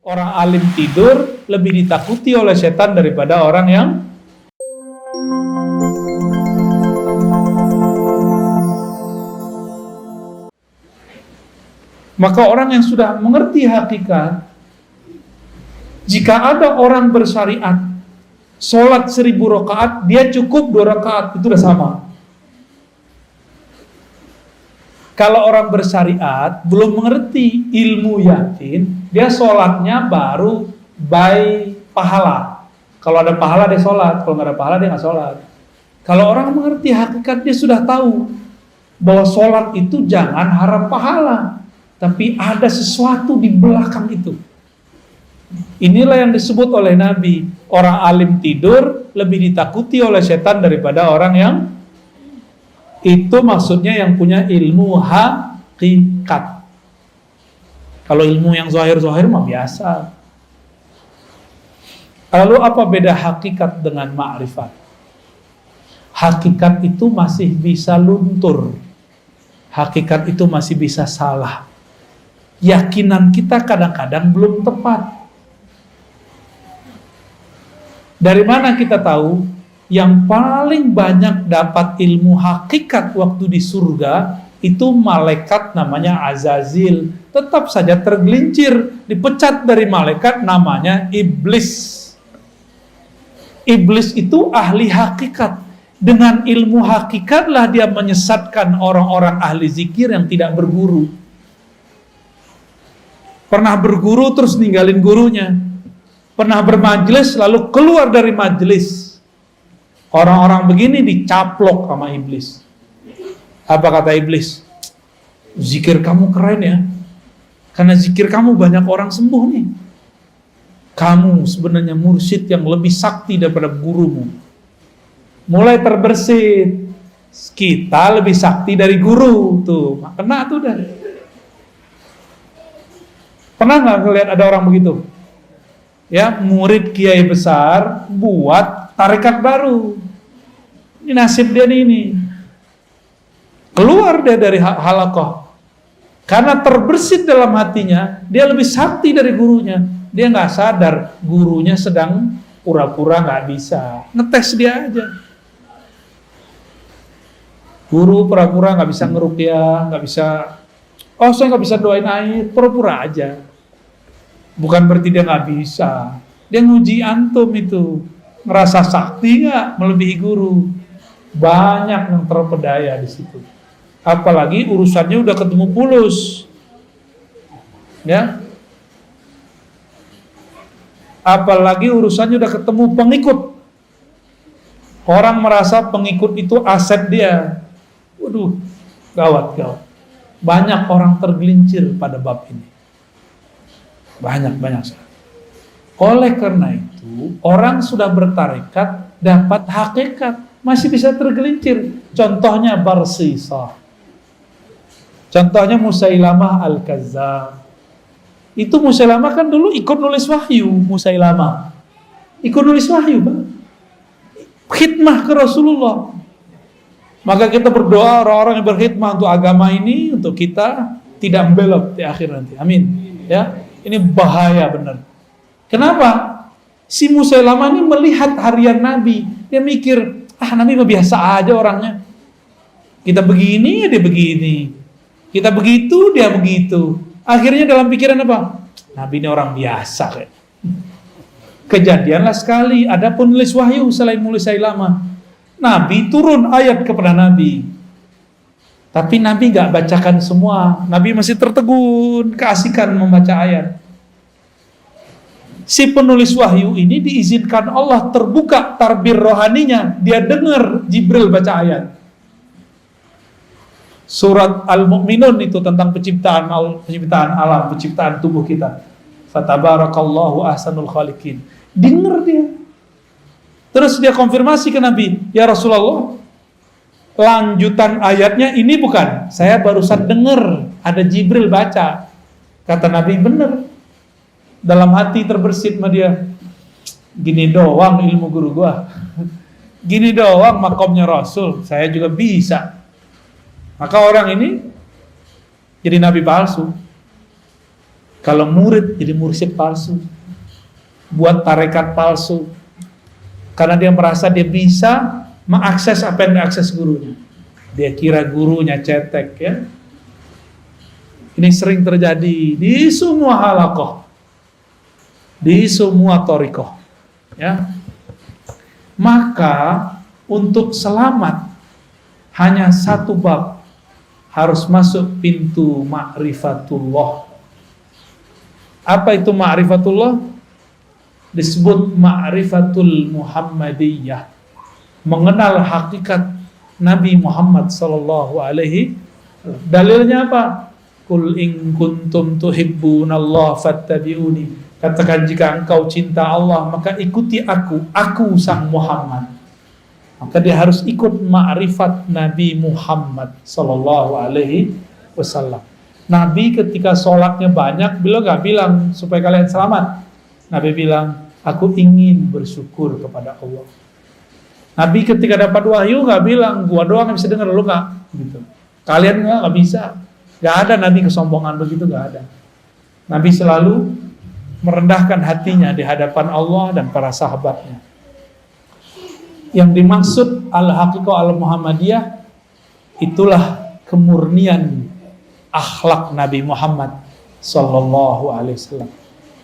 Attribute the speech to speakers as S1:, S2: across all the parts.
S1: Orang alim tidur lebih ditakuti oleh setan daripada orang yang maka orang yang sudah mengerti hakikat, jika ada orang bersyariat sholat 1000 rakaat, dia cukup 2 rakaat, itu udah sama. Kalau orang bersyariat belum mengerti ilmu yakin, dia sholatnya baru by pahala. Kalau ada pahala dia sholat, kalau nggak ada pahala dia nggak sholat. Kalau orang mengerti hakikat, dia sudah tahu bahwa sholat itu jangan harap pahala, tapi ada sesuatu di belakang itu. Inilah yang disebut oleh Nabi, orang alim tidur lebih ditakuti oleh setan daripada orang yang itu, maksudnya yang punya ilmu hakikat. Kalau ilmu yang zahir-zahir mah biasa. Lalu apa beda hakikat dengan ma'rifat? Hakikat itu masih bisa luntur. Hakikat itu masih bisa salah. Yakinan kita kadang-kadang belum tepat. Dari mana kita tahu? Yang paling banyak dapat ilmu hakikat waktu di surga itu malaikat namanya Azazil. Tetap saja tergelincir, dipecat dari malaikat namanya iblis. Iblis itu ahli hakikat. Dengan ilmu hakikatlah dia menyesatkan orang-orang ahli zikir yang tidak berguru. Pernah berguru terus ninggalin gurunya. Pernah bermajelis lalu keluar dari majelis. Orang-orang begini dicaplok sama iblis. Apa kata iblis? Zikir kamu keren ya. Karena zikir kamu banyak orang sembuh nih. Kamu sebenarnya mursyid yang lebih sakti daripada gurumu. Mulai terbersit. Kita lebih sakti dari guru. Tuh, kena tuh dah. Pernah nggak ngeliat ada orang begitu? Ya, murid kiai besar buat tarekat baru. Ini nasib dia ini. Keluar dia dari halaqah. Karena terbersit dalam hatinya, dia lebih sakti dari gurunya. Dia nggak sadar gurunya sedang pura-pura nggak bisa. Ngetes dia aja. Guru pura-pura nggak bisa ngeruqyah, nggak bisa. Oh, saya nggak bisa doain air, pura-pura aja. Bukan berarti dia nggak bisa. Dia nguji antum itu. Ngerasa sakti nggak melebihi guru. Banyak yang terpedaya di situ. Apalagi urusannya udah ketemu fulus. Ya. Apalagi urusannya udah ketemu pengikut. Orang merasa pengikut itu aset dia. Waduh, gawat. Banyak orang tergelincir pada bab ini. Banyak. Oleh karena itu, orang sudah bertarekat dapat hakikat, masih bisa tergelincir. Contohnya Barsisah. Contohnya Musailamah Al-Kazzab. Itu Musailamah kan dulu ikut nulis wahyu. Musailamah ikut nulis wahyu, Pak. Khidmah ke Rasulullah. Maka kita berdoa orang-orang yang berkhidmah untuk agama ini, untuk kita tidak belok di akhir nanti. Amin. Ya, ini bahaya benar. Kenapa? Si Musailamah ini melihat harian Nabi. Dia mikir, Nabi mah biasa aja orangnya. Kita begini, dia begini. Kita begitu, dia begitu. Akhirnya dalam pikiran apa? Nabi ini orang biasa kayak. Kejadianlah sekali, ada penulis wahyu selain Musailamah. Nabi turun ayat kepada Nabi. Tapi Nabi gak bacakan semua. Nabi masih tertegun, keasikan membaca ayat. Si penulis wahyu ini diizinkan Allah terbuka tarbir rohaninya. Dia dengar Jibril baca ayat. Surat Al-Mu'minun itu tentang penciptaan alam, penciptaan tubuh kita. Fatabarakallahu ahsanul khaliqin. Dengar dia. Terus dia konfirmasi ke Nabi, ya Rasulullah, lanjutan ayatnya ini bukan. Saya barusan dengar ada Jibril baca. Kata Nabi, benar. Dalam hati terbersit sama dia. Gini doang ilmu guru gua. Gini doang makomnya Rasul. Saya juga bisa. Maka orang ini jadi nabi palsu. Kalau murid jadi mursyid palsu, buat tarekat palsu, karena dia merasa dia bisa mengakses apa yang diakses gurunya. Dia kira gurunya cetek, ya. Ini sering terjadi di semua halaqah, di semua thariqah, ya. Maka untuk selamat hanya satu bab, harus masuk pintu ma'rifatullah. Apa itu ma'rifatullah? Disebut ma'rifatul Muhammadiyah, mengenal hakikat Nabi Muhammad sallallahu alaihi. Dalilnya apa? Qul in kuntum tuhibbunallaha fattabi'uni. Katakan jika engkau cinta Allah, maka ikuti aku sang Muhammad. Maka dia harus ikut ma'rifat Nabi Muhammad sallallahu alaihi wasallam. Nabi ketika sholatnya banyak, beliau gak bilang supaya kalian selamat. Nabi bilang, aku ingin bersyukur kepada Allah. Nabi ketika dapat wahyu gak bilang, gua doang yang bisa dengar, lu gak gitu. Kalian gak bisa. Gak ada Nabi kesombongan begitu, gak ada. Nabi selalu merendahkan hatinya di hadapan Allah dan para sahabatnya. Yang dimaksud al-haqiqah al-Muhammadiyah, itulah kemurnian akhlak Nabi Muhammad sallallahu alaihi wasallam,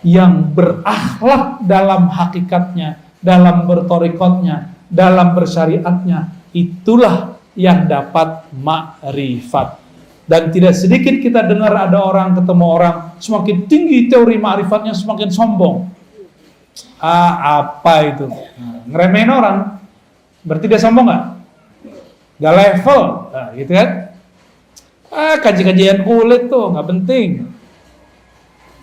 S1: yang berakhlak dalam hakikatnya, dalam bertorikotnya, dalam bersyariatnya, itulah yang dapat ma'rifat. Dan tidak sedikit kita dengar ada orang ketemu orang semakin tinggi teori ma'rifatnya semakin sombong. Apa itu? Ngeremehin orang, berarti dia sombong nggak? Gak level, gitu kan? Kajian kulit tuh nggak penting.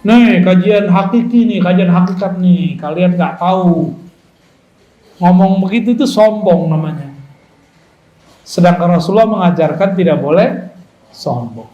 S1: Nih kajian hakiki nih, kajian hakikat nih, kalian nggak tahu. Ngomong begitu itu sombong namanya. Sedangkan Rasulullah mengajarkan tidak boleh sombong.